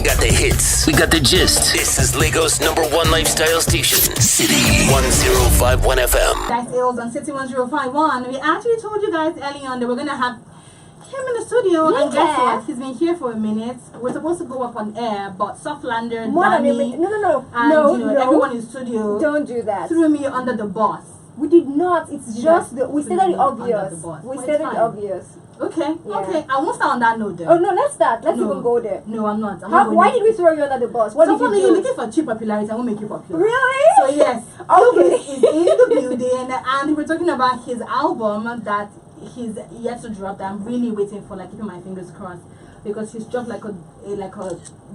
got the hits. We got the gist. This is Lagos' #1 lifestyle station, City 1051 FM. Guys, it was on City 1051. We actually told you guys early on that we're gonna have him in the studio, and guess what? He's been here for a minute. We're supposed to go up on air, but Softlander, Danny, and everyone in the studio don't do that. threw me under the bus. We did not. It's just we stated the obvious. We stated the obvious. Okay, okay. I won't start on that note then. Oh no, let's start. Let's even go there. No, I'm not. Why did we throw you under the bus? What did you do? You're looking for cheap popularity. I won't make you popular. Really? So yes. Okay. Bliss is in the building, and we're talking about his album that he's yet to drop. That I'm really waiting for, like keeping my fingers crossed, because he's dropped like a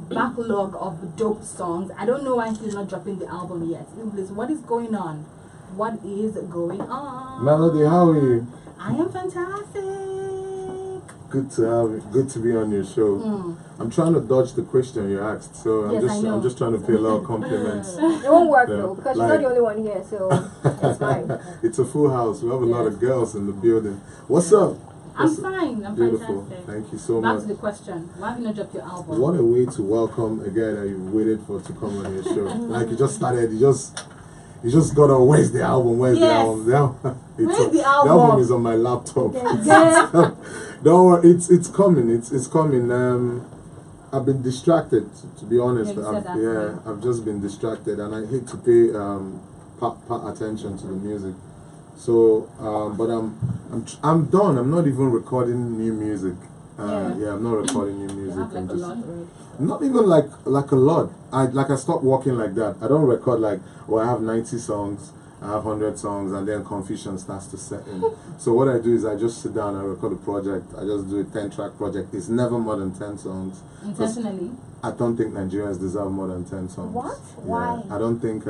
backlog of dope songs. I don't know why he's not dropping the album yet. Bliss, what is going on? What is going on? Melody, how are you? I am fantastic. Good to have you. Good to be on your show. I'm trying to dodge the question you asked, so I'm just trying to pay a lot of compliments. It won't work though, because you're not the only one here, so it's fine. It's a full house. We have a lot of girls in the building. What's up? I'm fine. I'm beautiful. Fantastic. Thank you so much. much. Back to the question. Why have you not dropped your album? What a way to welcome a guy that you've waited for to come on your show. Like you just started. You just got on. Where's the album? Where's the album? Where's the album? The album is on my laptop. Don't worry, it's coming. It's coming. I've been distracted, to be honest. I've just been distracted, and I hate to pay part attention to the music. So, but I'm done. I'm not even recording new music. I'm not recording new music. You have like a lot already. Not even like a lot. I stopped working like that. I don't record like, I have 90 songs, I have 100 songs, and then confusion starts to set in. So what I do is I just sit down and record a project. I just do a 10-track project. It's never more than 10 songs. Intentionally? I don't think Nigerians deserve more than 10 songs. What? Why? I don't think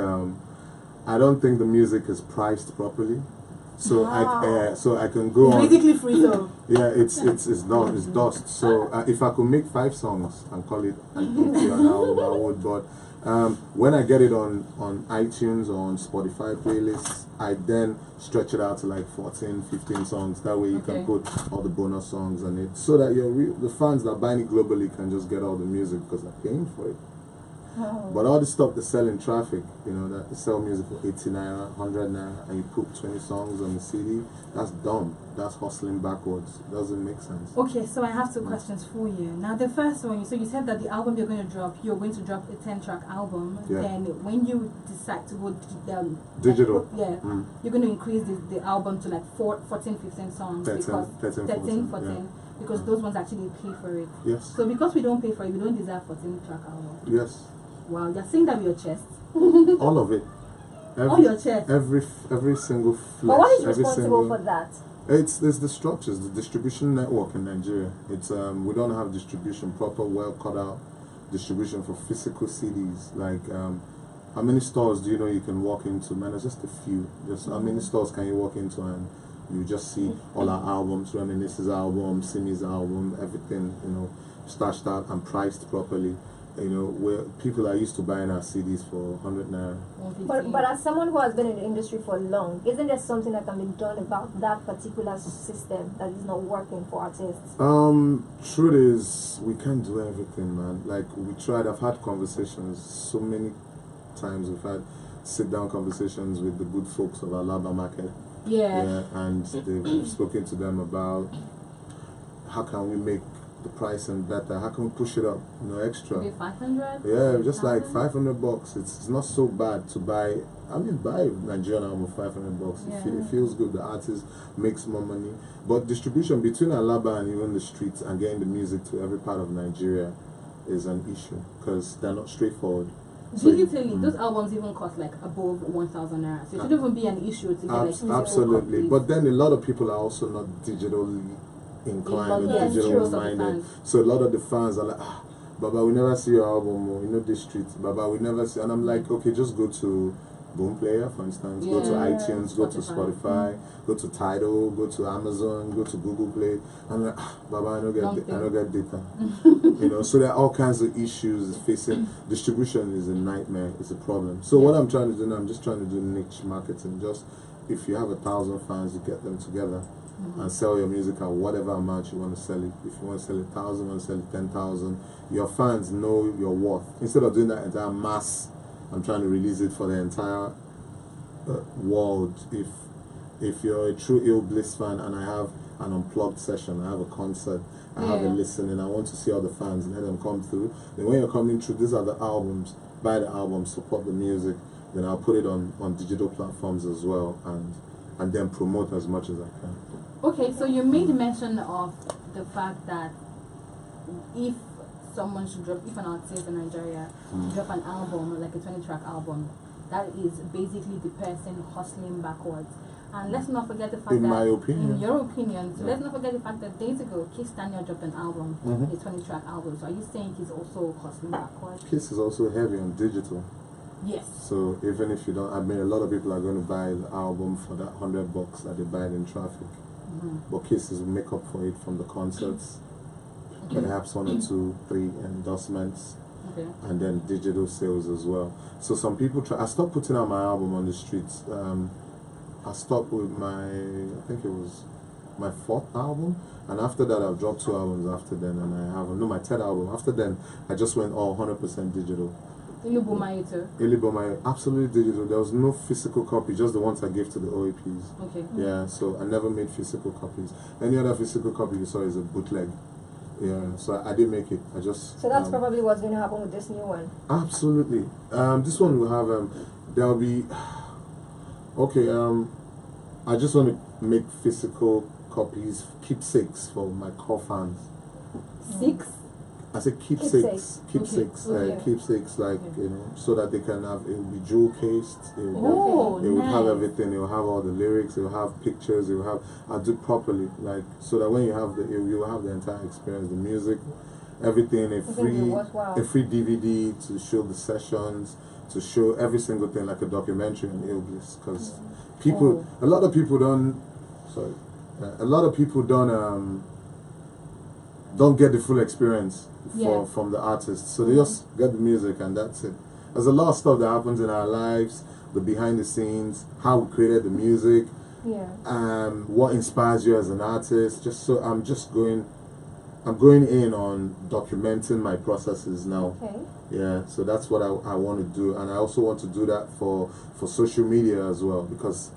the music is priced properly. So I can go on. Basically free though. Yeah, it's dust. So if I could make 5 songs and call it an EP or an album, I would. But when I get it on iTunes or on Spotify playlists, I then stretch it out to like 14, 15 songs. That way you can put all the bonus songs on it, so that the fans that buy it globally can just get all the music because they're paying for it. But all the stuff they sell in traffic, that they sell music for 80 naira, 100 naira, and you put 20 songs on the CD, that's dumb. That's hustling backwards. It doesn't make sense. Okay, so I have 2 questions for you. Now, the first one, so you said that the album you're going to drop a 10-track album. Yeah. Then when you decide to go digital, you're going to increase the album to like 14, 15 songs. 13, 14. Because those ones actually pay for it. Yes. So because we don't pay for it, we don't deserve 14-track album. Yes. Wow, you're saying that with your chest. All of it. All your chest. Every single flesh. But what is responsible for that? It's the structures, the distribution network in Nigeria. It's we don't have distribution, proper, well cut out distribution for physical CDs. Like how many stores do you know you can walk into? Man, it's just a few. Just how many stores can you walk into and you just see all our albums, Reminisce's album, Simi's album, everything, stashed out and priced properly. Where people are used to buying our CDs for 100 naira. But as someone who has been in the industry for long, isn't there something that can be done about that particular system that is not working for artists? Truth is, we can't do everything, man. Like, we tried. I've had conversations so many times. We've had sit-down conversations with the good folks of Alaba Market. Yeah, and we've spoken to them about how can we make the pricing better, how can we push it up, extra. Maybe 500? Yeah, just like $500. It's not so bad to buy. Buy Nigerian album for $500. Yeah. It feels good. The artist makes more money. But distribution between Alaba and even the streets and getting the music to every part of Nigeria is an issue because they're not straightforward. Digitally, those albums even cost like above 1,000 naira. So it shouldn't even be an issue to get like physical absolutely. copies. But then a lot of people are also not digitally inclined or digital minded. So a lot of the fans are like, Baba, we never see your album, or this street. Baba, we never see. And I'm like, okay, just go to Boom Player, for instance. Go to iTunes, go to Spotify, go to Tidal, go to Amazon, go to Google Play. I'm like, Baba, I don't get data. So there are all kinds of issues facing. Distribution is a nightmare. It's a problem. So what I'm trying to do now, I'm just trying to do niche marketing. Just if you have 1,000 fans, you get them together. and sell your music at whatever amount you want to sell it. If you want to sell it 1,000, want to sell it 10,000, your fans know your worth. Instead of doing that entire mass, I'm trying to release it for the entire world. If you're a true Bliss fan and I have an unplugged session, I have a concert, I have a listen, and I want to see all the fans, let them come through. Then when you're coming through, these are the albums, buy the album, support the music. Then I'll put it on digital platforms as well, and then promote as much as I can. Okay, so you made mention of the fact that if someone should drop, if an artist in Nigeria drop an album, like a 20-track album, that is basically the person hustling backwards. And let's not forget the fact in my opinion. in your opinion, so let's not forget the fact that days ago, Kiss Daniel dropped an album, a 20-track album. So are you saying he's also hustling backwards? Kiss is also heavy on digital. Yes. So even if you don't, I mean, a lot of people are going to buy the album for that $100 that they buy it in traffic. But Kiss will make up for it from the concerts, perhaps 1 or 2, 3 endorsements, and then digital sales as well. So some people try. I stopped putting out my album on the streets. I stopped with I think it was my 4th album, and after that I've dropped 2 albums after then, and I have my 3rd album. After then I just went all 100% digital. Ilubomaye too? Ilubomaye, absolutely digital. There was no physical copy, just the ones I gave to the OAPs. Okay. Yeah, so I never made physical copies. Any other physical copy you saw is a bootleg. Yeah, so I didn't make it. I just... So that's probably what's going to happen with this new one. Absolutely. This one will have... there'll be... Okay, I just want to make physical copies, keepsakes for my core fans. 6? I said Keepsakes. Keepsakes, Okay. keepsakes, like, you know, so that they can have, it will be jewel cased, it Oh, it will have nice. everything, it will have all the lyrics, it will have pictures, it will have, I'll do it properly, like, so that when you have you will have the entire experience, the music, everything, a free DVD to show the sessions, to show every single thing, like a documentary on Bliss, because people, a lot of people don't get the full experience from the artist, so they just get the music and that's it. There's a lot of stuff that happens in our lives, the behind the scenes, how we created the music, what inspires you as an artist. Just so I'm going in on documenting my processes now. Okay. Yeah, so that's what I want to do, and I also want to do that for social media as well, because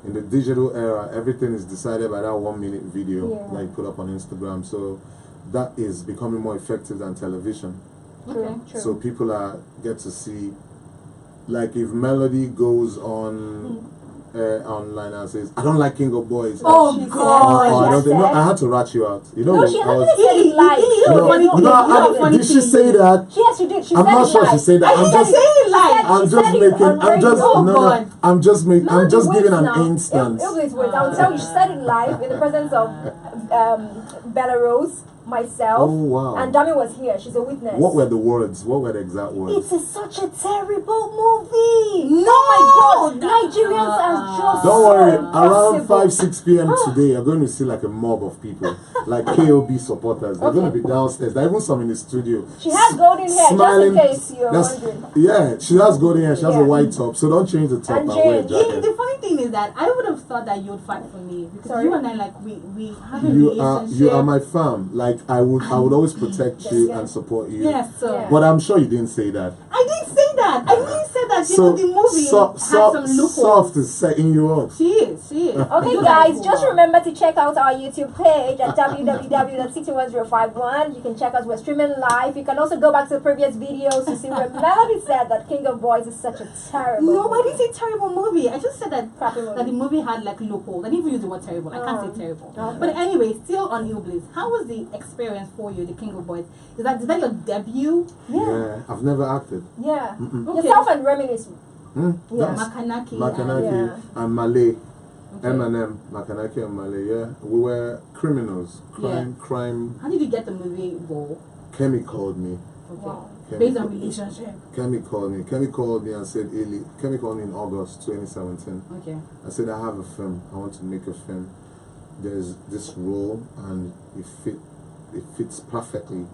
in the digital era, everything is decided by that 1-minute video like put up on Instagram. So that is becoming more effective than television. Okay. True. So people get to see, like if Melody goes on online and says, "I don't like King of Boys." Oh God! I don't think. No, I had to rat you out. You know, No, she hasn't said it live. Did she say that? Yes, she did. She I'm said not it sure live. she said that. I'm just. I'm just making. I'm just. No. I'm just making. I'm just giving an instance. I will tell you, she said it live in the presence of Bella Rose, myself, and Dami was here. She's a witness. What were the words? What were the exact words? It's such a terrible movie. No! Oh my God, Nigerians are just Don't so worry. impossible. Around 5-6 p.m. today, you're going to see like a mob of people, like KOB supporters. They're going to be downstairs. There are even some in the studio. She has golden hair, smiling. just in case you're wondering. Yeah, she has golden hair. She has a white top, so don't change the top and wear a jacket. The funny thing is that I would have thought that you would fight for me, because you and I, like, we have a You relationship. are my fam. Like I would always protect you and support you. Yes, sir. But I'm sure you didn't say that. I didn't say that. I didn't say that. You know, the movie has some loopholes. Soft is setting you up. She is. Okay, guys, just remember to check out our YouTube page at www.61051. You can check us. We're streaming live. You can also go back to the previous videos to see where Melody said that King of Boys is such a terrible No, movie. I didn't say terrible movie. I just said that the movie had like loopholes. I didn't even use the word terrible. I can't say terrible. Okay. But anyway, still on Bliss. How was the experience for you, the King of Boys? Is that your debut? Yeah, I've never acted. Yeah. Okay. Yourself and Reminisce. Yeah. Makanaki. And Malay. M&M, Makanaki and Malay, yeah. We were criminals. Crime. How did you get the movie role? Kemi called me. Okay. Wow. Based on relationship. Kemi called me. Kemi called me and said, Kemi called me in August 2017. Okay. I said, I have a film. I want to make a film. There's this role and it fits perfectly.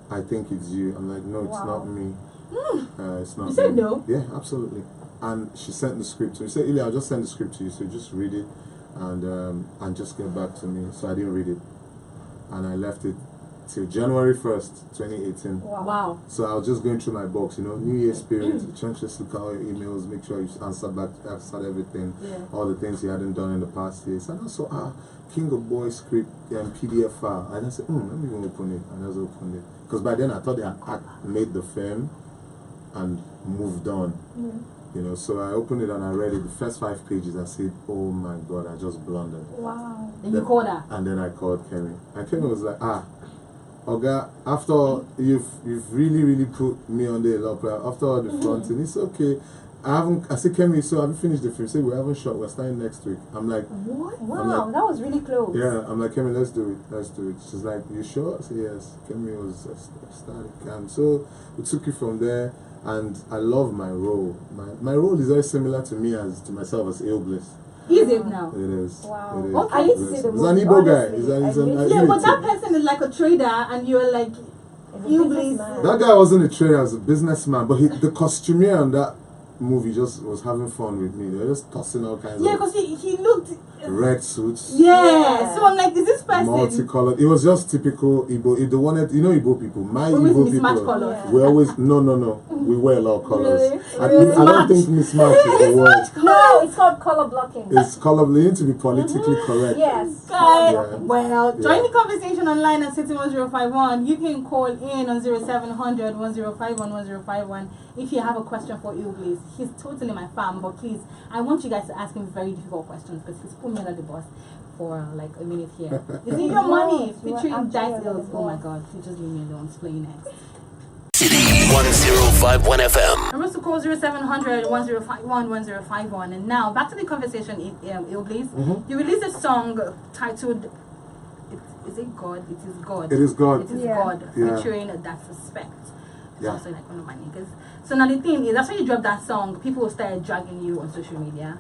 I think it's you. I'm like, no, it's not me. It's not You said me. no? Yeah, absolutely. And she sent the script to me. She said, Ilya, I'll just send the script to you, so just read it and just get back to me. So I didn't read it, and I left it till January 1st, 2018. Wow. So I was just going through my box, New Year spirit, trying to just look at all your emails, make sure you answered everything, all the things you hadn't done in the past years. And also, King of Boys script and PDF file. And I said, let me even open it. And I just opened it. Because by then I thought they had made the film and moved on. So I opened it and I read it. The first 5 pages, I said, oh my God, I just blundered. Wow. And you called her? And then I called Kemi. And Kemi was like, Oga, after you've really put me on the opera, after all the fronting, it's okay. I said, Kemi, so have you finished the film? She said, we haven't shot, we're starting next week. I'm like, what? Wow, that was really close. Yeah, I'm like, Kemi, let's do it. She's like, you sure? I said, yes. Kemi was ecstatic. And so we took it from there, and I love my role. My role is very similar to me as to myself as Bliss. Is it now? It is. Wow. It is. Okay. I need to see the He's movie. an Igbo guy. He's Yeah, but that person is like a trader, and you're like, Bliss. That guy wasn't a trader, he was a businessman, but the costumier on that movie just was having fun with me. They were just tossing all kinds of because he looked red suits. Yeah. So I'm like, is this person multicolored? It was just typical Igbo. If they wanted, Igbo people. My Igbo people. Colors. We always no. We wear a lot of colors. Really? I don't think mismatch is the word. No, it's called color blocking. It's color. You need to be politically correct. Yes. Well, join the conversation online at 61051. You can call in on 0700 1051 1051 if you have a question for Bliss. He's totally my fam, but please, I want you guys to ask him very difficult questions because he's put me under the bus for like a minute here. Is it your money featuring Dice Hills? Oh my God, you just leave me alone. It's playing next. City 1051 FM. Remember to call 0700 1051 1051. And now back to the conversation, Bliss. You released a song titled Is it God? It is God. It is God. It is God, featuring That Suspect. It's Yeah. also like one of my niggas. So now the thing is, after you dropped that song, people started dragging you on social media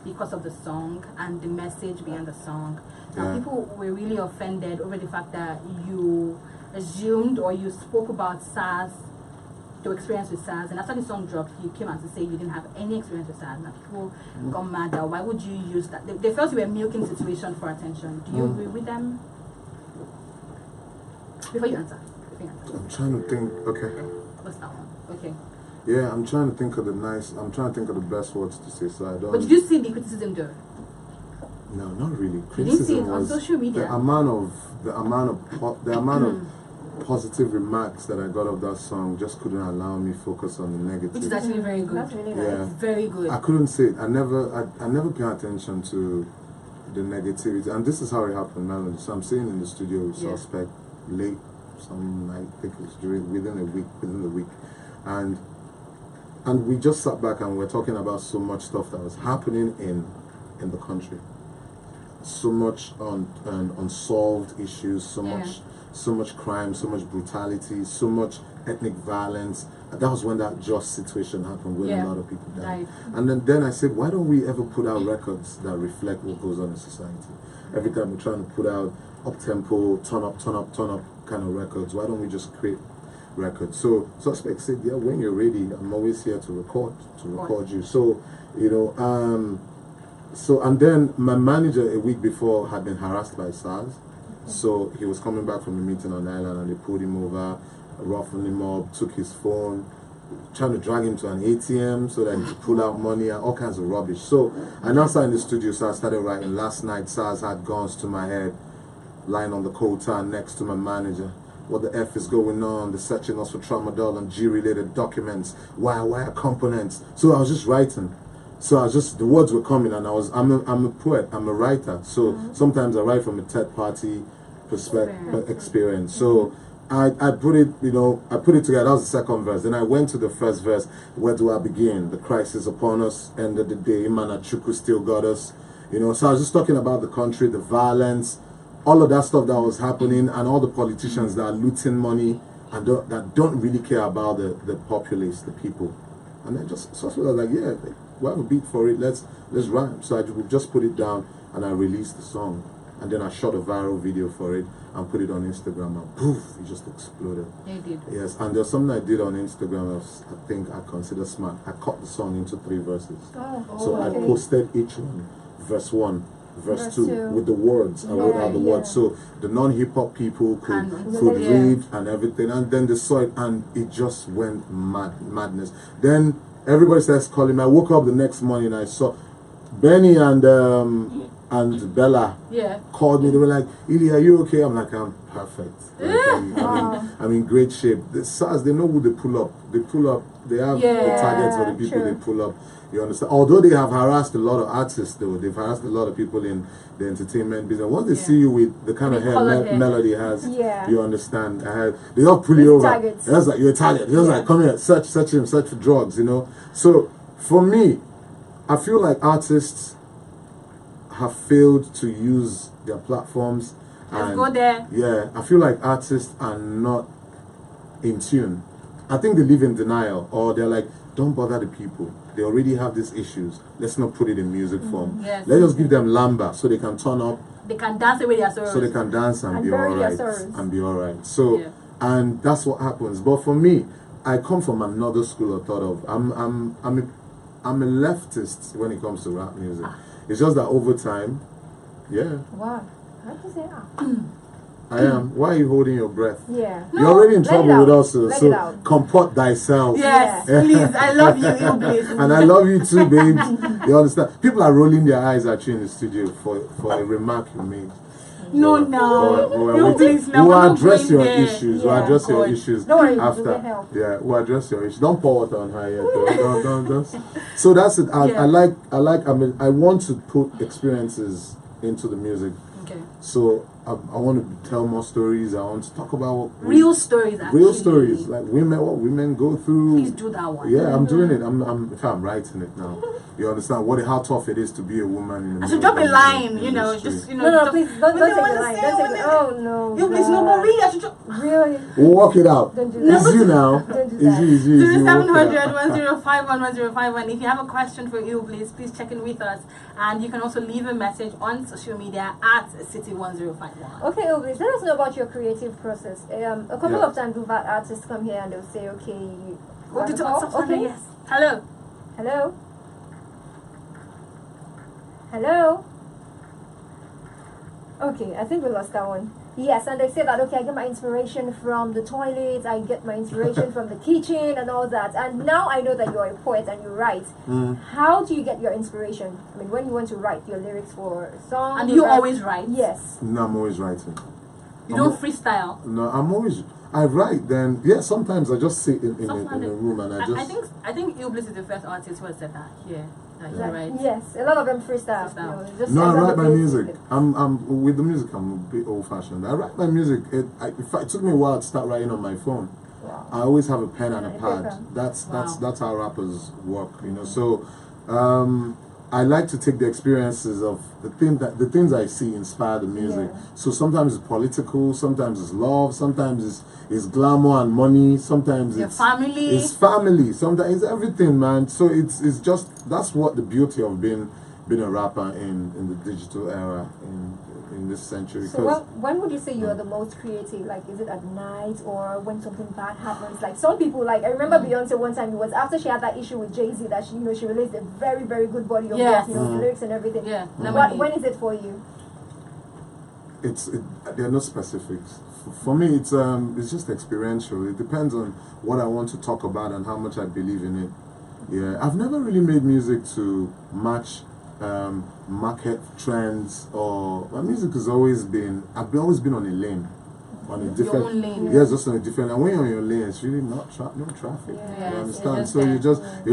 because of the song and the message behind the song. Now people were really offended over the fact that you assumed or you spoke about Sars, your experience with Sars, and after the song dropped, you came out to say you didn't have any experience with Sars. Now people got mad that why would you use that? They felt you were milking the situation for attention. Do you agree with them? Before you answer. I'm trying to think. Okay. What's that one? Okay. Yeah, I'm trying to think of the best words to say, so I don't. But did you see the criticism though? No, not really. You didn't see it Criticism on was social media. the amount of positive remarks that I got of that song just couldn't allow me focus on the negative. Which is actually very good. That's really nice. Yeah. Very good. I couldn't say it. I never pay attention to the negativity, and this is how it happened, Melody. So I'm sitting in the studio with Suspect late, I think it was within the week, and we just sat back and we're talking about so much stuff that was happening in the country, so much unsolved issues, so much crime, so much brutality, so much ethnic violence. And that was when that Just situation happened, where a lot of people died. And then I said, why don't we ever put out records that reflect what goes on in society? Every time we're trying to put out up-tempo, turn up kind of records, why don't we just create records? So Suspect said, yeah, when you're ready, I'm always here to record you. So, and then my manager a week before had been harassed by Sars. So he was coming back from a meeting on the island and they pulled him over, roughened him up, took his phone, trying to drag him to an ATM so that he could pull out money and all kinds of rubbish. So I now sat in the studio, so I started writing. Last night Sars had guns to my head, lying on the co-tan next to my manager. What the F is going on? They're searching us for tramadol and G-related documents, wire components. So I was just writing. So the words were coming, and I'm a poet, I'm a writer. So sometimes I write from a third party experience. So I put it together. That was the second verse. Then I went to the first verse. Where do I begin? The crisis upon us, end of the day, Manachuku still got us. So I was just talking about the country, the violence, all of that stuff that was happening, and all the politicians that are looting money and that don't really care about the populace, the people. And then so I was like, yeah, we have a beat for it, let's rhyme. So we just put it down and I released the song. And then I shot a viral video for it and put it on Instagram, and poof, it just exploded. Yeah, it did. Yes, and there's something I did on Instagram I think I consider smart. I cut the song into 3 verses. So I posted each one, verse 1, verse Verse 2 two. with the words. I wrote out the Yeah. words, so the non-hip-hop people could Yeah. read and everything, and then they saw it, and it just went madness. Then everybody starts calling me. I woke up the next morning, I saw Benny and Bella called me. They were like, "Ili, are you okay?" I'm like, "I'm perfect. Like, I'm in great shape." The Sars, they know who they pull up. They pull up. They have the targets for the people true. they pull up. You understand? Although they have harassed a lot of artists, though they've harassed a lot of people in the entertainment business. Once they see you with the kind of hair Melody has, you understand? They all pull you over. Targets. It's like you're a target. It's like, come here, search him, search for drugs. You know. So for me, I feel like artists have failed to use their platforms. Let's go there. Yeah, I feel like artists are not in tune. I think they live in denial, or they're like, don't bother the people. They already have these issues. Let's not put it in music form. Yes. Let's just give them lamba so they can turn up. They can dance away their sorrows. So they can dance and be bury their alright. sorrows. And be alright. So, and that's what happens. But for me, I come from another school of thought of. I'm a leftist when it comes to rap music. It's just that over time, Wow. How do you say that? I am. Why are you holding your breath? Yeah. You're already in let trouble it with out. us, Let it so out. comport thyself. Yes, please. I love you, you Bliss. And I love you too, babes. You understand? People are rolling their eyes at you in the studio for a remark you made. No, you Bliss. We'll address your issues. We'll Yeah, address your issues Don't worry, after. we'll get help. Yeah, we'll address your issues. Don't pour water on her yet. Don't. So that's it. I want to put experiences into the music. Okay. So I want to tell more stories. I want to talk about Real stories. Actually. real stories, like what women go through. Please do that one. Yeah, I'm doing it. I'm writing it now. You understand how tough it is to be a woman in the I should drop a line, just No, please don't take the wanna line. say, Don't take it. Oh no. You Bliss, no, but really, I should drop. Really? We'll walk it out. Don't do It's that. you now. Don't do It's that. you. It's you. 0700 1051 1051. If you have a question for you, please check in with us, and you can also leave a message on social media at City1051. Okay, Oblis, let us know about your creative process. A couple of times we've had artists come here and they'll say, okay, you Go to Softlander, okay. yes. Hello. Hello? Okay, I think we lost that one. Yes, and they say that, okay, I get my inspiration from the toilet, I get my inspiration from the kitchen and all that. And now I know that you're a poet and you write. How do you get your inspiration? I mean, when you want to write your lyrics for a song. And you always write? Yes. No, I'm always writing. You don't freestyle? No, I write. Then sometimes I just sit in a room and I just. I think Bliss is the first artist who has said that here. Right. Yes, a lot of them freestyle. No, I write my music. I'm with the music. I'm a bit old-fashioned. I write my music. It took me a while to start writing on my phone. Wow. I always have a pen and a pad. Paper. That's how rappers work. So I like to take the experiences of the things I see inspire the music. Yeah. So sometimes it's political, sometimes it's love, sometimes it's glamour and money, sometimes Your family. It's family, sometimes it's everything, man. So it's just that's what the beauty of being a rapper in the digital era in this century. So when would you say you are the most creative? Like, is it at night or when something bad happens? Like some people, like I remember Beyonce one time. It was after she had that issue with Jay-Z that she released a very, very good body of work, the lyrics and everything. Yeah. When is it for you? There are no specifics. For me, it's just experiential. It depends on what I want to talk about and how much I believe in it. Yeah, I've never really made music to match market trends, or my music has always been. I've always been on a lane, on a different. Your own lane. Yeah, just on a different. And when you're on your lane, it's really no traffic. Yeah. You understand? Yes, So you're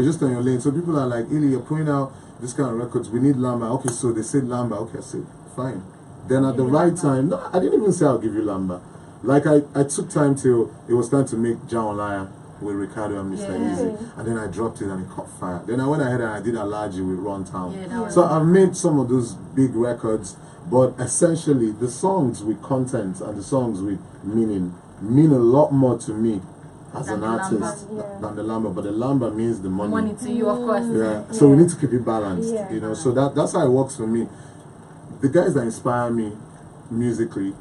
just on your lane. So people are like, "Ili, you're putting out this kind of records. We need lamba." Okay, so they said lamba. Okay, I said fine. Then at the right time, no, I didn't even say I'll give you lamba. Like I took time till it was time to make John Liar with Ricardo and Mr. Easy, and then I dropped it and it caught fire. Then I went ahead and I did Alaji with Ron Town. So I've made some of those big records, but essentially the songs with content and the songs with meaning mean a lot more to me as an artist than the lamba. But the lamba means the money. Money to you, of course. Yeah. So we need to keep it balanced. So that's how it works for me. The guys that inspire me musically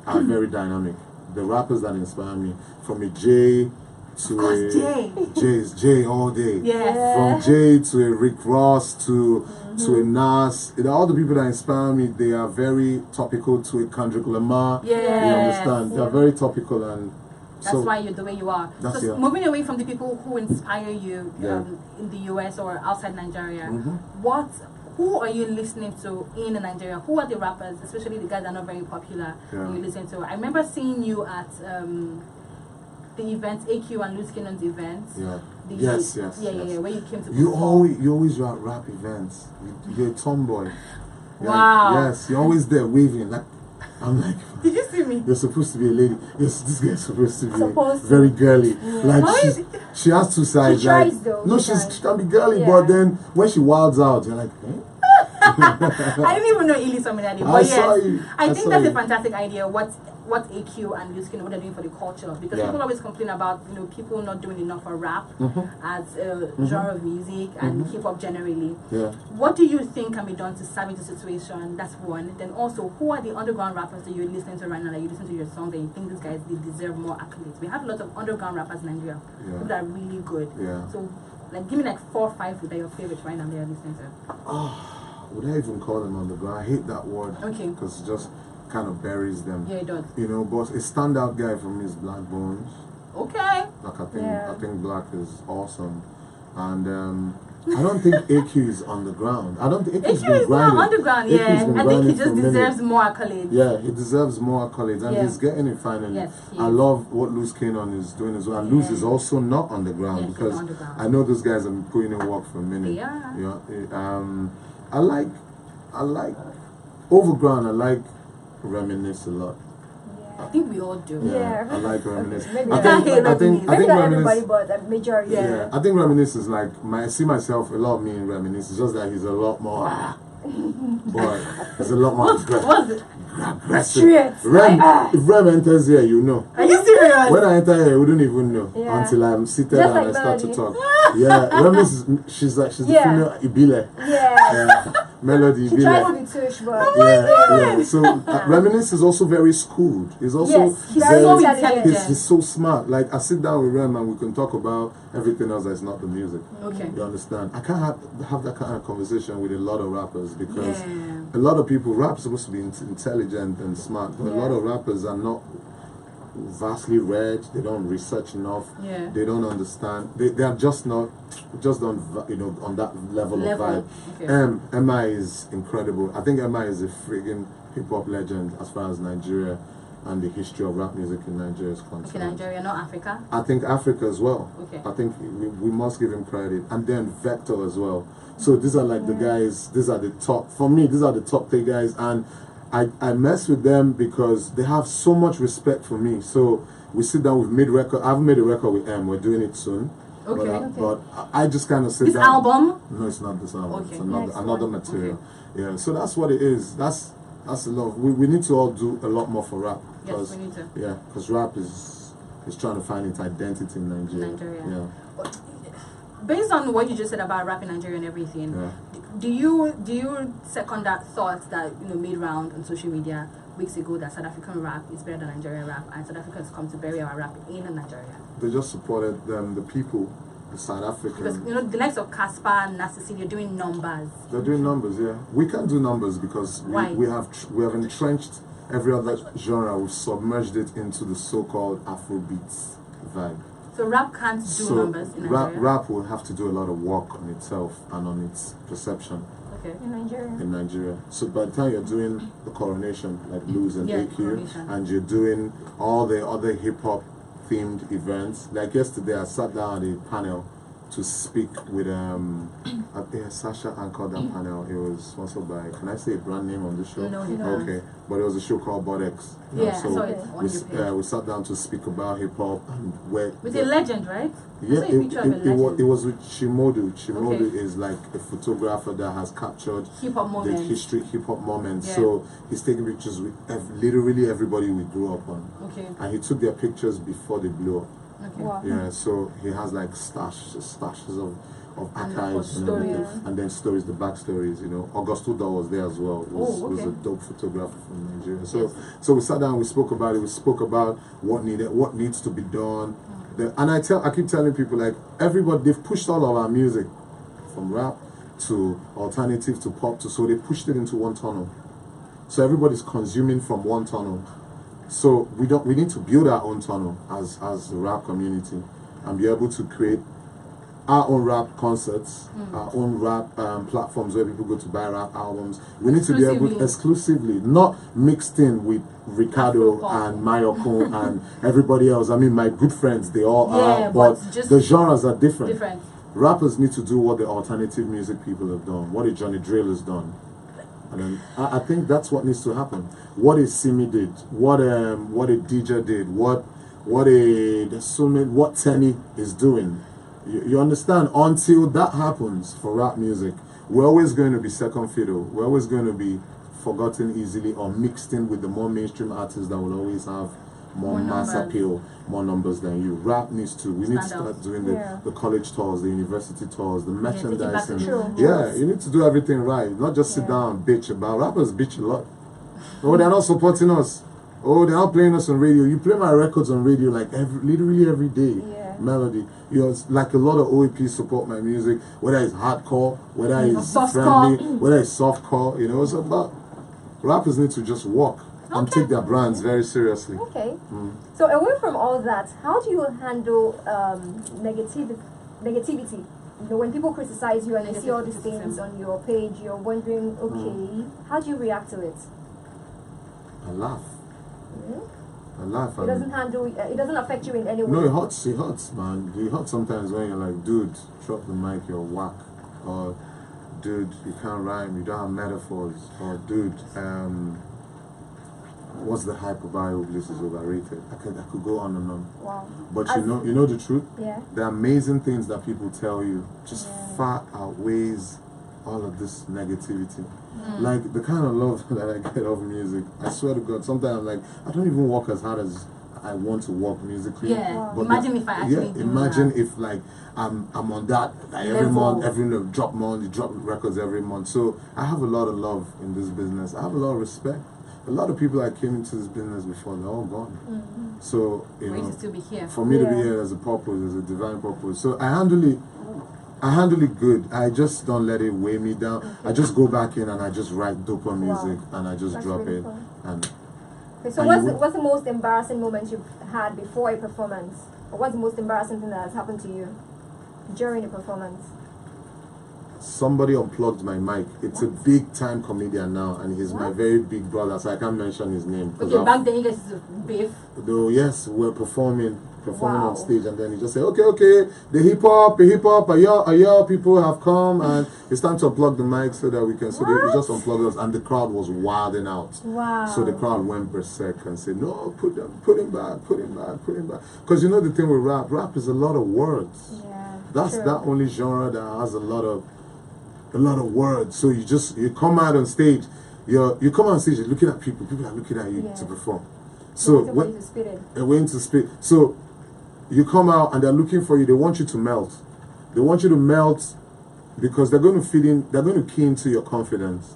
are very dynamic. The rappers that inspire me, from a Jay to Jay. Jay's Jay all day. Yes. From Jay to a Rick Ross to a Nas. All the people that inspire me, they are very topical to a Kendrick Lamar. Yes. You understand? They are very topical, and that's why you're the way you are. That's So moving away from the people who inspire you in the US or outside Nigeria, who are you listening to in Nigeria? Who are the rappers, especially the guys that are not very popular, you listen to? I remember seeing you at the event, AQ and Luz Cannon's event. Yeah. Yes, where you came to perform. You always are at rap events. You're a tomboy. Wow. Yes, you're always there waving. Like, I'm like, did you see me? You're supposed to be a lady. Yes, this guy's supposed to be very girly. Like she has two sides. She tries though. No, she can be girly, but then when she wilds out, you're like, eh? I didn't even know Ili saw me that day. But I think that's a fantastic idea. What AQ and Luz Cannon, what they're doing for the culture, because people always complain about people not doing enough for rap as a genre of music and hip hop generally. Yeah. What do you think can be done to salvage the situation? That's one. Then also, who are the underground rappers that you're listening to right now? That you listen to your songs and you think these guys they deserve more accolades? We have a lot of underground rappers in Nigeria who are really good. Yeah. So, like, give me like 4 or 5 that are your favorites right now that you're listening to. Would I even call them underground? I hate that word. Okay. Because it just kind of buries them. Yeah, it does. But a standout guy for me is Black Bones. Okay. Like I think Black is awesome, and I don't think AQ is underground. I don't think AQ is not underground. Yeah, I think he just deserves more accolades. Yeah, he deserves more accolades, and he's getting it finally. Yes, I love what Luz Cannon is doing as well. And Luz is also not underground because I know those guys have been putting in work for a minute. I like Overground. I like Reminisce a lot. I think we all do. Yeah. I like Reminisce. Maybe I think not everybody, Reminisce. but a majority. Yeah, I think Reminisce is like I see myself a lot of me in Reminisce. It's just that he's a lot more. But he's a lot more aggressive. If Rem enters here, you know. Are you serious? When I enter here, you wouldn't even know until I'm seated just and I start to talk. Yeah, Reminisce she's the female Ibile. Yeah. Melody She tries to be tush, but yeah. So Reminisce is also very schooled. He's also he's so intelligent. He's so smart. Like I sit down with Rem and we can talk about everything else that's not the music. Okay. You understand? I can't have that kind of conversation with a lot of rappers because a lot of people rap supposed to be intelligent and smart, but a lot of rappers are not vastly read. They don't research enough. They don't understand. They are just not on that level of vibe. Okay. MI is incredible. I think MI is a friggin' hip hop legend as far as Nigeria and the history of rap music in Nigeria is concerned. Okay, Nigeria, not Africa? I think Africa as well. Okay. I think we must give him credit. And then Vector as well. So these are like the guys, these are the top, for me, these are the top 3 guys. And I mess with them because they have so much respect for me. So we sit down, we've made record. I haven't made a record with M. We're doing it soon. Okay. But I just kind of sit this down. Album? No, it's not this album. Okay. It's another material. Okay. Yeah. So that's what it is. That's a lot. We need to all do a lot more for rap. Yes, we need to. Yeah, because rap is trying to find its identity in Nigeria. Yeah. Based on what you just said about rap in Nigeria and everything, do you second that thought that made round on social media weeks ago that South African rap is better than Nigerian rap and South Africans come to bury our rap in Nigeria? They just supported them, the people, the South Africans. Because the likes of Casper and Narcissi, they're doing numbers. They're doing numbers, yeah. We can't do numbers because we have entrenched every other genre. We've submerged it into the so-called Afrobeats vibe. So rap can't do numbers in Nigeria? Rap will have to do a lot of work on itself and on its perception. Okay. In Nigeria. So by the time you're doing the coronation, like Luz and AQ, coronation. and you're doing all the other hip-hop themed events, like yesterday I sat down at a panel to speak with Sasha anchored that panel. It was sponsored by, can I say a brand name on the show? No. Okay, but it was a show called Bodex. Yeah, so I saw it on your page. We sat down to speak about hip hop and where with a legend, right? Yeah, it was with Shimodu. Shimodu is like a photographer that has captured the history, hip hop moments. Yeah. So he's taking pictures with literally everybody we grew up on. Okay. And he took their pictures before they blew up. Okay. Wow. Yeah, so he has like stashes of archives and then stories, the backstories. August Uda was there as well. Was a dope photographer from Nigeria. So we sat down, we spoke about it. We spoke about what needs to be done, And I keep telling people, like, everybody, they've pushed all of our music from rap to alternative to pop to soul. They pushed it into one tunnel. So everybody's consuming from one tunnel. So we need to build our own tunnel as the rap community and be able to create our own rap concerts, our own rap platforms where people go to buy rap albums. We need to be able exclusively, not mixed in with Ricardo and Mayoko and everybody else. I mean, my good friends, they all are, but the genres are different. Rappers need to do what the alternative music people have done, what a Johnny Drill has done. And then I think that's what needs to happen. What a Simi did, what a DJ did, what Tenny is doing. You understand? Until that happens for rap music, we're always going to be second fiddle. We're always going to be forgotten easily or mixed in with the more mainstream artists that will always have more mass appeal, more numbers than you. Rap needs to. We need to start doing the college tours, the university tours, the merchandising. You need to do everything right. Not just sit down and bitch about. Rappers bitch a lot. Oh, they're not supporting us. Oh, they're not playing us on radio. You play my records on radio like literally every day. Melody. You know, it's like a lot of OAP support my music, whether it's hardcore, whether it's friendly, whether it's softcore. You know, it's about rappers need to just walk and take their brands very seriously. Okay. So away from all that, how do you handle negativity? You know, when people criticize you and they see all these things on your page, you're wondering, okay, how do you react to it? I laugh. I laugh. It doesn't affect you in any way. No, it hurts, man. It hurts sometimes when you're like, dude, drop the mic, you're whack. Or, dude, you can't rhyme, you don't have metaphors. Or, dude, what's the hype about Bliss is overrated? I could go on and on. Wow. But you know the truth? Yeah. The amazing things that people tell you just far outweighs all of this negativity. Like the kind of love that I get of music, I swear to God, sometimes I'm like, I don't even work as hard as I want to work musically. But imagine if I actually do imagine if like I'm on that like every month, drop records every month. So I have a lot of love in this business. I have a lot of respect. A lot of people that came into this business before, they're all gone. So you know, to be here. For me to be here, there's a purpose, there's a divine purpose. So I handle it good. I just don't let it weigh me down. I just go back in and I just write dope music and I just drop really it. And so what's the most embarrassing moment you've had before a performance? Or what's the most embarrassing thing that has happened to you during a performance? Somebody unplugged my mic. It's a big time comedian now and he's my very big brother, so I can't mention his name. Okay, back then you guys beef. Though yes, we're performing on stage, and then he just said, okay, the hip hop, y'all people have come, and it's time to unplug the mic so that we can. So they just unplugged us, and the crowd was wilding out. Wow! So the crowd went berserk and said, no, put him back. Because you know the thing with rap is a lot of words. Yeah, that's that only genre that has a lot of words. So you come out on stage, you're looking at people are looking at you to perform. So waiting to spit. So you come out and they're looking for you. They want you to melt. They want you to melt because they're going to key into your confidence.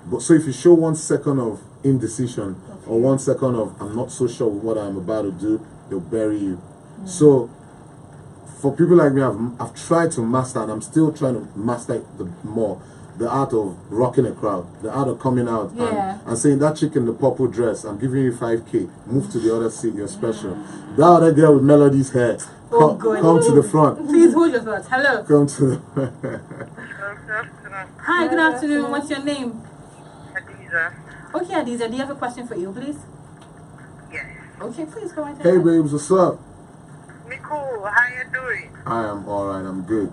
But so if you show 1 second of indecision or 1 second of I'm not so sure with what I'm about to do, they'll bury you. So for people like me, I've tried to master, and I'm still trying to master the art of rocking a crowd, the art of coming out and saying, that chick in the purple dress, I'm giving you 5K, move to the other seat, you're special. That other girl with Melody's hair, come to the front. Please hold your thoughts. Hello. Come to the Hi, good afternoon. What's your name? Adiza. Okay, Adiza, do you have a question for you, please? Yes. Okay, please go ahead. Hey babes, what's up? Nicole, how you doing? I am alright, I'm good.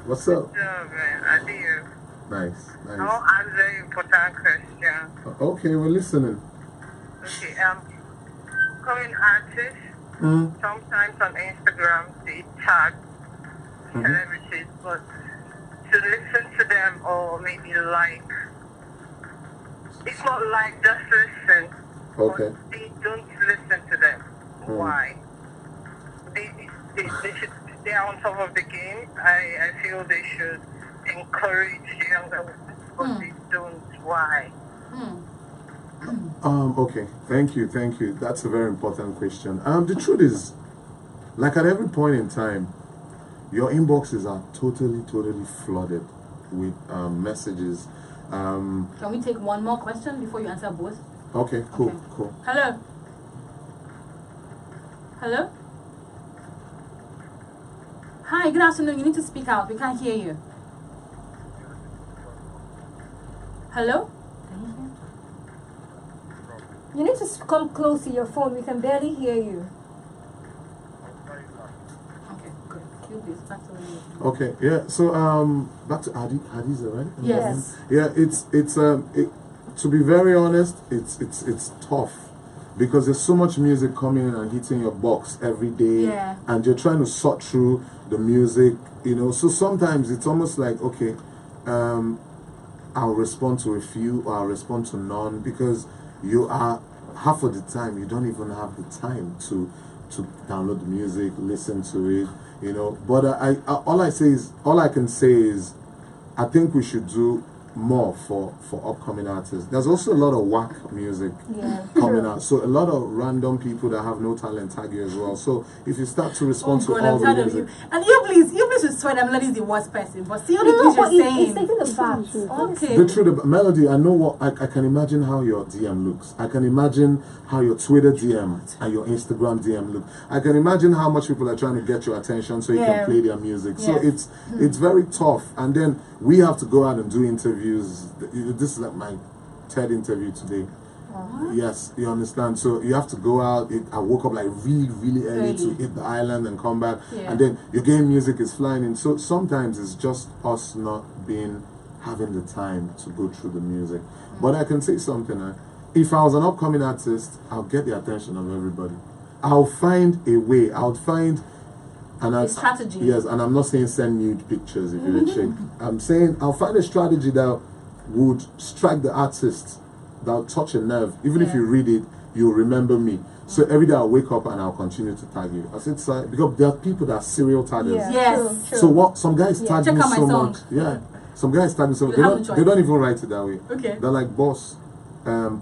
What's up? Good job, man. I do. Nice. I'll answer an important question. Okay, we're listening. Okay, coming artists, sometimes on Instagram they tag celebrities, but to listen to them or maybe it's not like just listen. Okay. But they don't listen to them. Why? They are on top of the game. I feel they should encourage the younger ones, but they don't. Why? Okay. Thank you. That's a very important question. The truth is, like at every point in time, your inboxes are totally flooded with messages. Can we take one more question before you answer both? Okay, cool, Okay. cool. Hello. Hello. Hi, good afternoon. You need to speak out. We can't hear you. Hello? Can you hear? You need to come close to your phone. We can barely hear you. Okay, good. You please, back to you. Okay, yeah. So back to Hadiza, right? Yes. Yeah, to be very honest, it's tough because there's so much music coming in and hitting your box every day, Yeah. and you're trying to sort through the music, you know. So sometimes it's almost like, okay, I'll respond to a few or I'll respond to none, because you are half of the time you don't even have the time to download the music, listen to it, you know. But all I can say is I think we should do more for upcoming artists. There's also a lot of whack music coming out, so a lot of random people that have no talent tag you as well. So if you start to respond to all I'm the tired of music, you. And you please should swear that Melody is the worst person. But see all the things but you're saying. it's taking the facts. Okay. the truth, Melody, I know what I can imagine how your DM looks. I can imagine how your Twitter DM and your Instagram DM look. I can imagine how much people are trying to get your attention so you Yeah. can play their music. So Yes. it's very tough. And then we have to go out and do interviews. This is like my third interview today. Yes, you understand. So you have to go out. I woke up like really early to hit the island and come back. Yeah. And then your game music is flying in. So sometimes it's just us not having the time to go through the music. But I can say something. If I was an upcoming artist, I'll get the attention of everybody. I'll find a way. I'll find A strategy. Yes, and I'm not saying send nude pictures if you're a chick. I'm saying I'll find a strategy that would strike the artist, that'll touch a nerve. Even if Yeah. you read it, you'll remember me. So every day I'll wake up and I'll continue to tag you. I said, because there are people that are serial taggers. Yeah, Yes. true. So what? Some guys tag Check me out my so song. much. Yeah. Some guys tag me so much. You They have don't, no they choice. don't even write it that way. Okay. They're like, boss,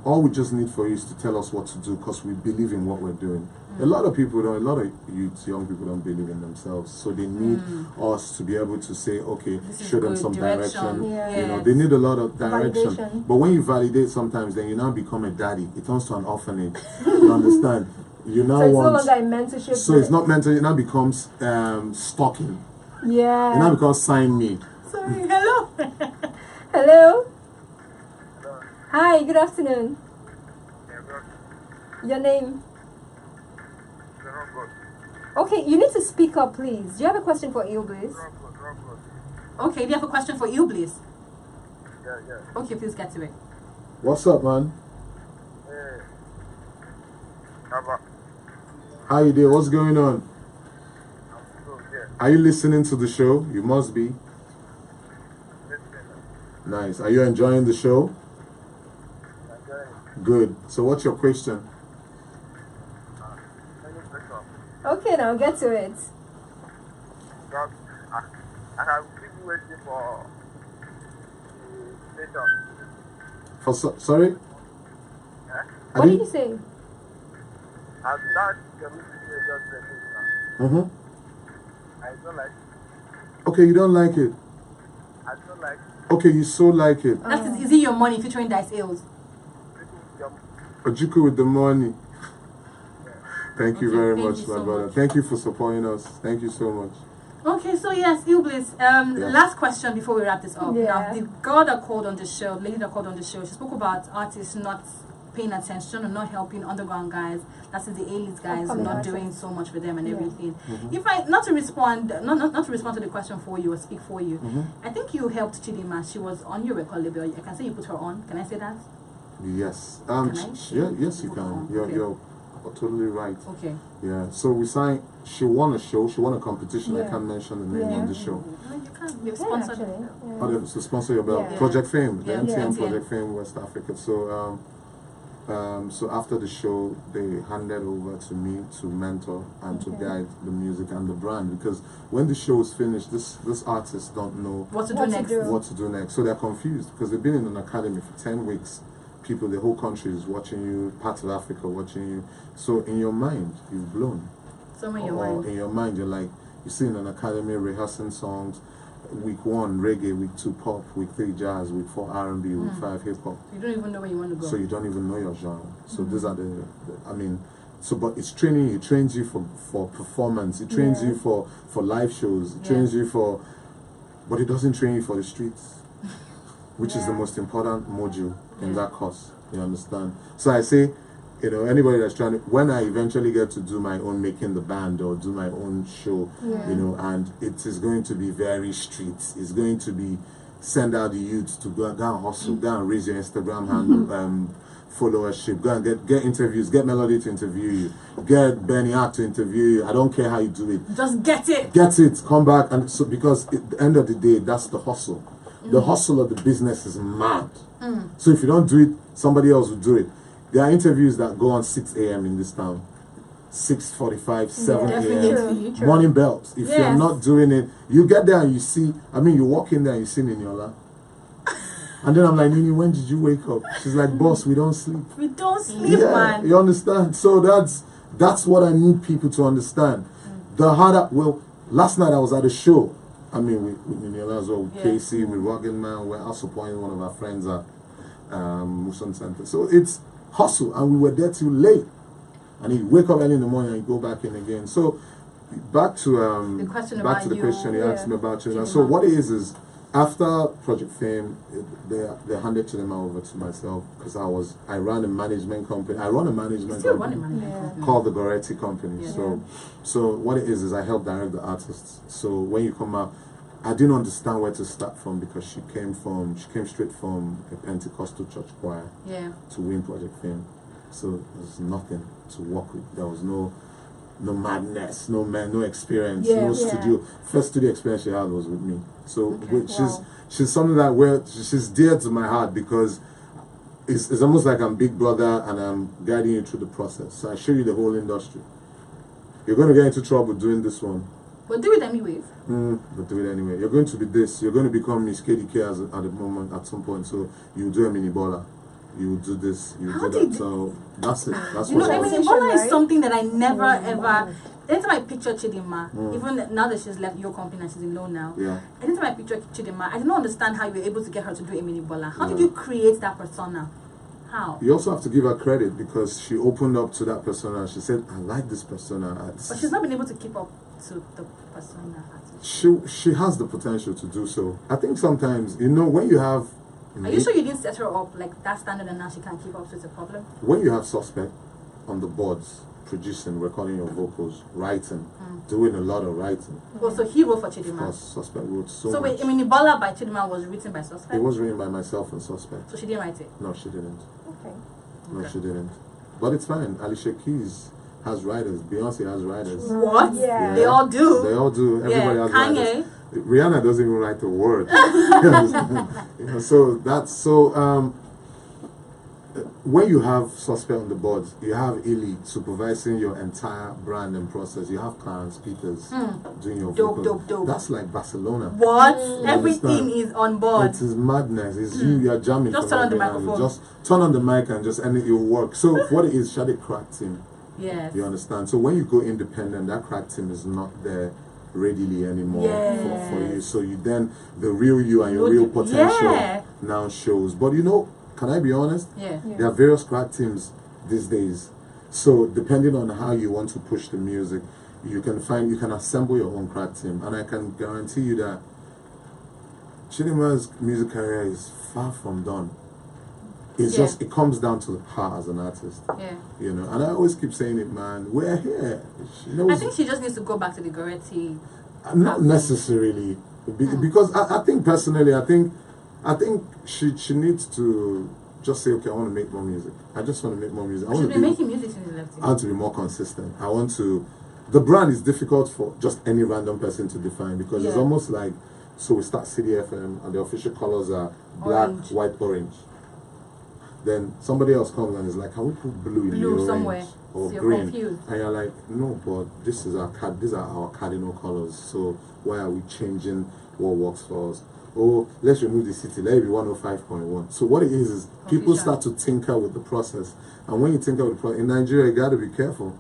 all we just need for you is to tell us what to do because we believe in what we're doing. A lot of people don't, a lot of youths, young people don't believe in themselves. So they need us to be able to say, okay, This is show them good some direction. Yeah. You know, they need a lot of direction. Validation. But when you validate sometimes, then you now become a daddy. It turns to an orphanage. You understand? You now So it's no want... longer a mentorship. So it's not mental, it now becomes stalking. It now Yeah. becomes sign me. Sorry. Hello. Hello. Hi. Good afternoon. Your name? Okay, you need to speak up, please. Do you have a question for Bliss? Okay, do you have a question for you, please? Yeah. Okay, please get to it. What's up, man? Hey. How you doing? What's going on? Are you listening to the show? You must be. Nice. Are you enjoying the show? Good. So what's your question? Okay, now get to it. I have been waiting for the later. Sorry? What did you say? I've done the music just now. Mm-hmm. I don't like it. Okay, you don't like it. I don't like it. Okay, you so like it. That is it your money featuring Dice Hills? Ojuku with the money. Thank you Okay, very thank much, you my so brother. much. Thank you for supporting us. Thank you so much. Okay, so yes, Bliss. Last question before we wrap this up. Yeah. Now, the girl that called on the show, the lady that called on the show, she spoke about artists not paying attention and not helping underground guys. That's the A-list guys, Upcoming not artists. doing so much for them and Yeah. everything. If I not to respond to the question for you or speak for you, I think you helped Chidinma. She was on your record label. I can say you put her on. Can I say that? Yes. Can I? Yes, you can. You're totally right. Okay. Yeah. So we signed. She won a show. She won a competition. I Yeah. can't mention the name Yeah. of the show. No, you can. We've Yeah, sponsored. actually. Oh, they to sponsor your belt. Yeah. Project Fame, the Yeah. MTN Yeah. Project Fame West Africa. So, so after the show, they handed over to me to mentor and to guide the music and the brand, because when the show is finished, this artists don't know What to do What to next? do. what to do next. So they're confused because they've been in an academy for 10 weeks. People, the whole country is watching you, parts of Africa watching you. So in your mind, you've blown. Somewhere in your or mind. in your mind, you're like, you see in an academy rehearsing songs, week 1 reggae, week 2 pop, week 3 jazz, week 4 R&B, week 5 hip hop. You don't even know where you want to go. So you don't even know your genre. So these are I mean, so but it's training. It trains you for performance. It trains you for live shows. It trains you for, but it doesn't train you for the streets, which is the most important module in that course. You understand? So I say, you know, anybody that's trying to, when I eventually get to do my own making the band or do my own show, you know, and it is going to be very streets. It's going to be send out the youths to go and hustle, go and raise your Instagram handle, followership, go and get interviews, get Melody to interview you, get Benny Hart to interview you. I don't care how you do it. Just get it. Get it, come back. And so, because at the end of the day, that's the hustle. The hustle of the business is mad. So if you don't do it, somebody else will do it. There are interviews that go on 6 a.m. in this town, 6:45, 7 a.m. Definitely. Morning bells. If you're not doing it, you get there and you see, I mean, you walk in there and you see Niniola. And then I'm like, Nini, when did you wake up? She's like, boss, we don't sleep. We don't sleep, man. You understand? So that's what I need people to understand. The harder, well, last night I was at a show. I mean, with Niniola as well, with Casey, with Rugged Man. We're also supporting one of our friends at Muson Center. So it's hustle, and we were there till late. And you wake up early in the morning and you go back in again. So back to the question back about to the you, question you asked me about Chidinma. Chidinma. So what it is after Project Fame, they handed Chidinma over to myself because I ran a management company. I run a management Still company running management. called the Goretti Company. So what it is I help direct the artists. So when you come out, I didn't understand where to start from because she came straight from a Pentecostal church choir to win Project Fame. So there's nothing to work with. There was no madness, no experience, no studio. First studio experience she had was with me. So she's something that she's dear to my heart because it's almost like I'm big brother and I'm guiding you through the process. So I show you the whole industry. You're going to get into trouble doing this one. But do it anyways. But do it anyway. You're going to be this. You're going to become Miss KDK at the moment at some point. So you do a mini baller. You will do this. You will do that. So that's it. That's You know, what I it mean, is. Ebola is something that I never ever. Anytime I picture Chidinma, even now that she's left your company and she's alone now, anytime I picture Chidinma, I do not understand how you were able to get her to do a mini baller. How did you create that persona? How? You also have to give her credit because she opened up to that persona. She said, "I like this persona." But she's not been able to keep up to the persona. She has the potential to do so. I think sometimes, you know, when you have... Are you sure you didn't set her up like that standard and now she can't keep up? So it's a problem? When you have Suspect on the boards, producing, recording your vocals, writing, doing a lot of writing. Oh, so he wrote for Chidinma? Of course, Suspect wrote so much. So wait, Ebola by Chidinma was written by Suspect? It was written by myself and Suspect. So she didn't write it? No, she didn't. Okay. No, she didn't. But it's fine. Alicia Keys has writers. Beyonce has writers. What? Yeah. They all do. They all do. Everybody has Kanye. writers. Rihanna doesn't even write a word. You know, so that's so. When you have Suspect on the boards, you have Illy supervising your entire brand and process. You have Clarence Peters doing your vocals. Dope. That's like Barcelona. What? You Everything understand? is on board. It is madness. It's you're jamming. Just from turn on the every angle. microphone. Just turn on the mic and it will work. So what it is, Shade cracked him. Yes. You understand? So when you go independent, that cracked team is not there readily anymore for you. So you then, the real you and your real potential now shows. But you know, can I be honest? There are various crack teams these days. So depending on how you want to push the music, you can assemble your own crack team. And I can guarantee you that Chidinma's music career is far from done. It's just, it comes down to her as an artist. You know, and I always keep saying it, man, we're here. She knows. I think she just needs to go back to the Goretti. Not necessarily. Because I think personally, I think she needs to just say, okay, I want to make more music. I just want to make more music. She's been making music since she left. I want to be more consistent. I want to... The brand is difficult for just any random person to define because it's almost like, so we start CDFM and the official colors are black, white, orange. Then somebody else comes and is like, can we put blue in the orange somewhere or so green? Confused. And you're like, no, but these are our cardinal colors. So why are we changing what works for us? Oh, let's remove the city. Let it be 105.1. So what it is people start to tinker with the process. And when you tinker with the process, in Nigeria, you got to be careful.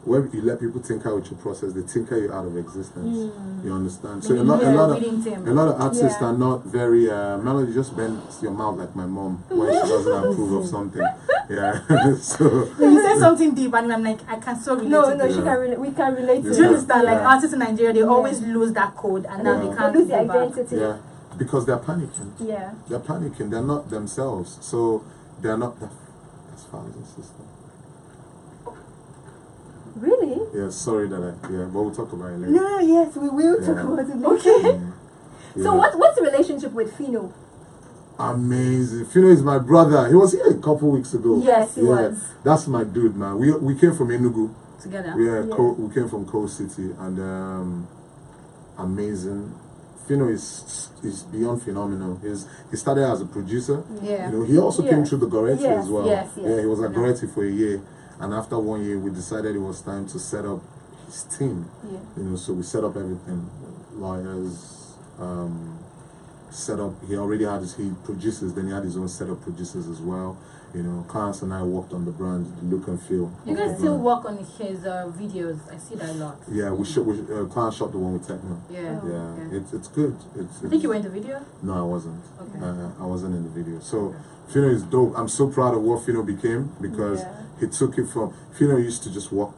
when you let people tinker with your process, they tinker you out of existence. You understand? So Maybe a lot reading team. of artists Yeah. are not very Melody just bends your mouth like my mom when she doesn't approve of something. Yeah. So You said something deep, and I'm like, I can so relate. No, to no, this. she can we can relate to Do you it. understand? Like Yeah. artists in Nigeria, they always lose that code, and now Yeah. they can't They lose their go back. identity. yeah, because they're panicking. Yeah. They're panicking. They're not themselves. So they're not. That's father's and sister. Really? Yeah, sorry that but we'll talk about it later. No, yes, we will talk Yeah. about it later. Okay. So what's the relationship with Fino? Amazing. Fino is my brother. He was here a couple weeks ago. Yes, he was. That's my dude, man. We came from Enugu. Together. We came from Coast City, and amazing. Fino is beyond phenomenal. He started as a producer. Yeah. You know, he also came through the Goretti Yes, as well. yes, yes. Yeah, he was at Goretti for a year, and after 1 year, we decided it was time to set up his team. Yeah. You know, so we set up everything, lawyers, set up. He already had he produces. Then he had his own set of producers as well. You know, Clarence and I worked on the brand, the look and feel. You of the guys still brand. work on his videos. I see that a lot. Yeah, we Clarence shot the one with Techno. Yeah. Yeah, it's good. I think you were in the video. No, I wasn't. Okay. I wasn't in the video. So Fino is dope. I'm so proud of what Fino became because he took it from Fino used to just walk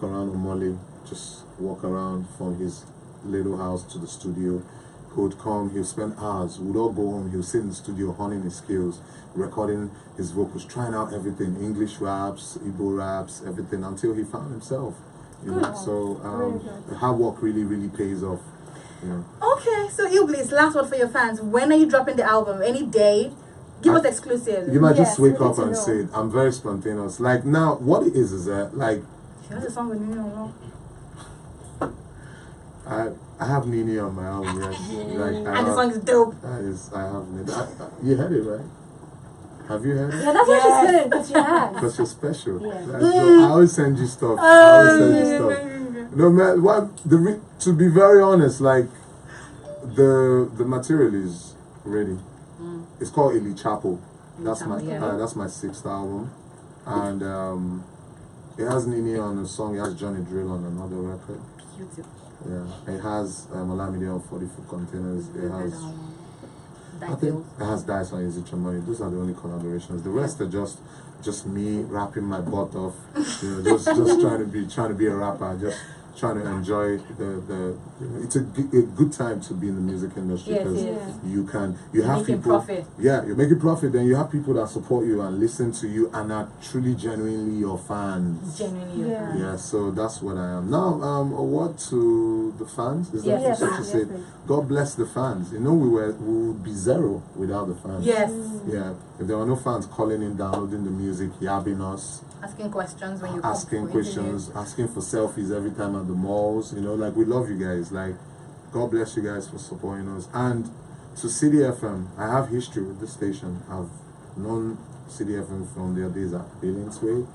around on Molly, just walk around from his little house to the studio. He would come, he'll spend hours, we'd all go home, he'll sit in the studio honing his skills, recording his vocals, trying out everything, English raps, Igbo raps, everything, until he found himself. You know, so Really good. the hard work really, really pays off. You know. Okay, so Bliss, last word for your fans. When are you dropping the album? Any day? Give us exclusive. You might Yes, just wake we need up to and know. say it. I'm very spontaneous. Like now, what it is that like She has a song with me, no? I have Nini on my album, yes. Like, And the song is dope. I have Nini. You heard it, right? Have you heard it? Yeah, that's why she's good because she has. Because you're special. Yeah. So I always send you stuff. I always send you stuff. No man, to be very honest, like the material is ready. It's called Ili Chapo. That's my that's my 6th album, and it has Nini on a song. It has Johnny Drill on another record. Beautiful. Yeah, it has Olamide on 40-foot containers. It has I That think it has Dice on Is It Your Money. Those are the only collaborations. The rest are just me rapping my butt off. You know, just trying to be a rapper. Just trying to enjoy the it's a good time to be in the music industry Yes, because yes. you have making people profit. Yeah, you're making profit. Then you have people that support you and listen to you and are truly genuinely your fans. Genuinely your Yeah. fan. Yeah, so that's what I am. Now, a word to the fans. Is that Yes, what you yes, say? please. God bless the fans. You know, we would be zero without the fans. Yes. Yeah, if there were no fans calling in, downloading the music, yabbing us, Asking questions when you come asking for questions, asking for selfies every time at the malls. You know, like we love you guys. Like, God bless you guys for supporting us. And to CDFM, I have history with this station. I've known CDFM from their days at Billingsway.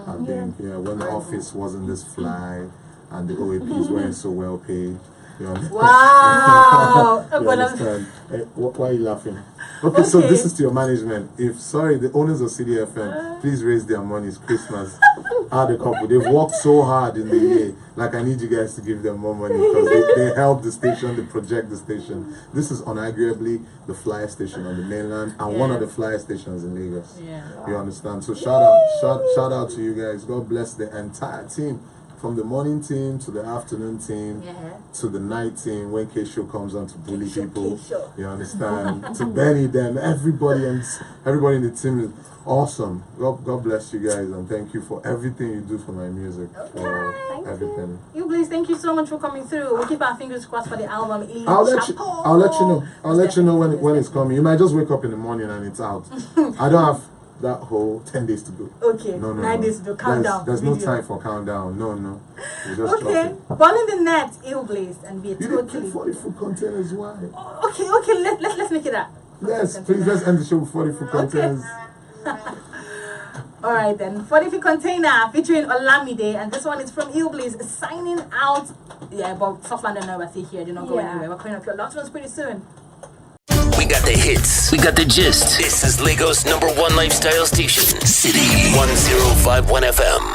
I've been here when the office wasn't this fly and the OAPs weren't so well paid. You understand? Wow. You understand? Why are you laughing? Okay, so this is to your management. The owners of CDFM, please raise their money. It's Christmas. Add a couple. They've worked so hard in the year. Like, I need you guys to give them more money because they help the station, they project the station. This is unarguably the flyer station on the mainland and one of the flyer stations in Lagos. Yeah. You understand? So shout out to you guys. God bless the entire team. From the morning team to the afternoon team to the night team when K-Show comes on to bully people. You understand? To Benny, them, everybody in the team is awesome. God bless you guys and thank you for everything you do for my music. For everything. Bliss, thank you so much for coming through. We'll keep our fingers crossed for the album. I'll let you know. I'll let you know when it's coming. You might just wake up in the morning and it's out. I don't have that whole 10 days to go. Okay, No. 9 days to countdown. There's no video. time for countdown. No. We just drop Okay, it. ball in the net, Bliss, and be a You didn't put totally. 40-foot containers. Why? Okay, let's make it up. Yes, please let's end the show with 40-foot containers. Alright then, 40 Container featuring Olamide, and this one is from Bliss signing out. Yeah, but Softlander never stay here, they're not going anywhere. We're coming up your last ones pretty soon. We got the hits. We got the gist. This is Lagos #1 lifestyle station. City 1051 FM.